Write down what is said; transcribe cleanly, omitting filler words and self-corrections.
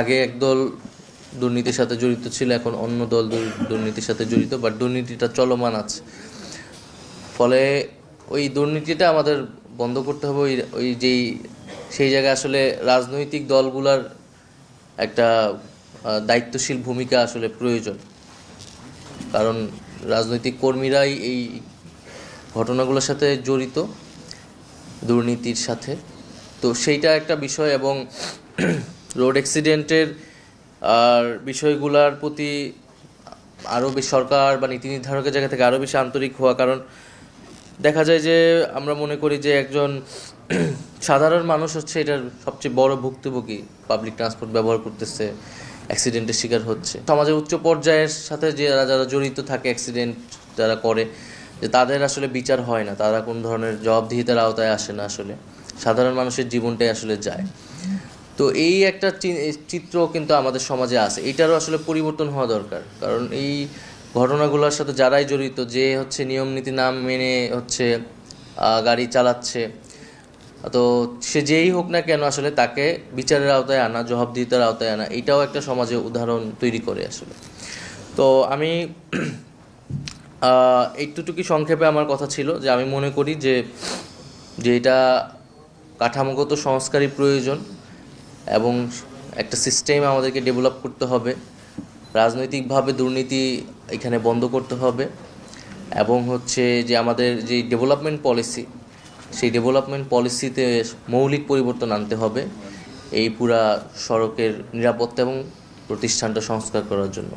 আগে একদল দুর্নীতির সাথে জড়িত ছিল, এখন অন্য দল দুর্নীতির সাথে জড়িত, বাট দুর্নীতিটা চলমান আছে। ফলে ওই দুর্নীতিটা আমাদের বন্ধ করতে হবে। ওই যেই সেই জায়গায় আসলে রাজনৈতিক দলগুলার একটা দায়িত্বশীল ভূমিকা আসলে প্রয়োজন, কারণ রাজনৈতিক কর্মীরাই এই ঘটনাগুলোর সাথে জড়িত, দুর্নীতির সাথে। তো সেইটা একটা বিষয়। এবং রোড অ্যাক্সিডেন্টের আর বিষয়গুলোর প্রতি আরও বেশি সরকার বা নীতি নির্ধারকের জায়গা থেকে আরও বেশি আন্তরিক হওয়া। কারণ দেখা যায় যে আমরা মনে করি যে একজন সাধারণ মানুষ হচ্ছে এটার সবচেয়ে বড় ভুক্তভোগী, পাবলিক ট্রান্সপোর্ট ব্যবহার করতেছে, অ্যাক্সিডেন্টের শিকার হচ্ছে। সমাজের উচ্চ পর্যায়ের সাথে যারা জড়িত থাকে, অ্যাক্সিডেন্ট যারা করে, যে তাদের আসলে বিচার হয় না, তারা কোন ধরনের জবাবদিহিতার আওতায় আসে না, আসলে সাধারণ মানুষের জীবনটাই আসলে যায়। তো এই একটা চিত্র কিন্তু আমাদের সমাজে আছে, এটারও আসলে পরিবর্তন হওয়া দরকার। কারণ এই ঘটনাগুলোর সাথে যারাই জড়িত, যে হচ্ছে নিয়ম নীতি না মেনে হচ্ছে গাড়ি চালাচ্ছে, তো সে যেই হোক না কেন, আসলে তাকে বিচারের আওতায় আনা, জবাবদিহিতার আওতায় আনা, এটাও একটা সমাজে উদাহরণ তৈরি করে আসলে। তো আমি এইটুকুই সংক্ষেপে আমার কথা ছিল, যে আমি মনে করি যে এটা কাঠামোগত সংস্কারই প্রয়োজন, এবং একটা সিস্টেম আমাদেরকে ডেভেলপ করতে হবে। রাজনৈতিকভাবে দুর্নীতি এখানে বন্ধ করতে হবে, এবং হচ্ছে যে আমাদের যে ডেভেলপমেন্ট পলিসি, সেই ডেভেলপমেন্ট পলিসিতে মৌলিক পরিবর্তন আনতে হবে এই পুরা সড়কের নিরাপত্তা এবং প্রতিষ্ঠানটা সংস্কার করার জন্য।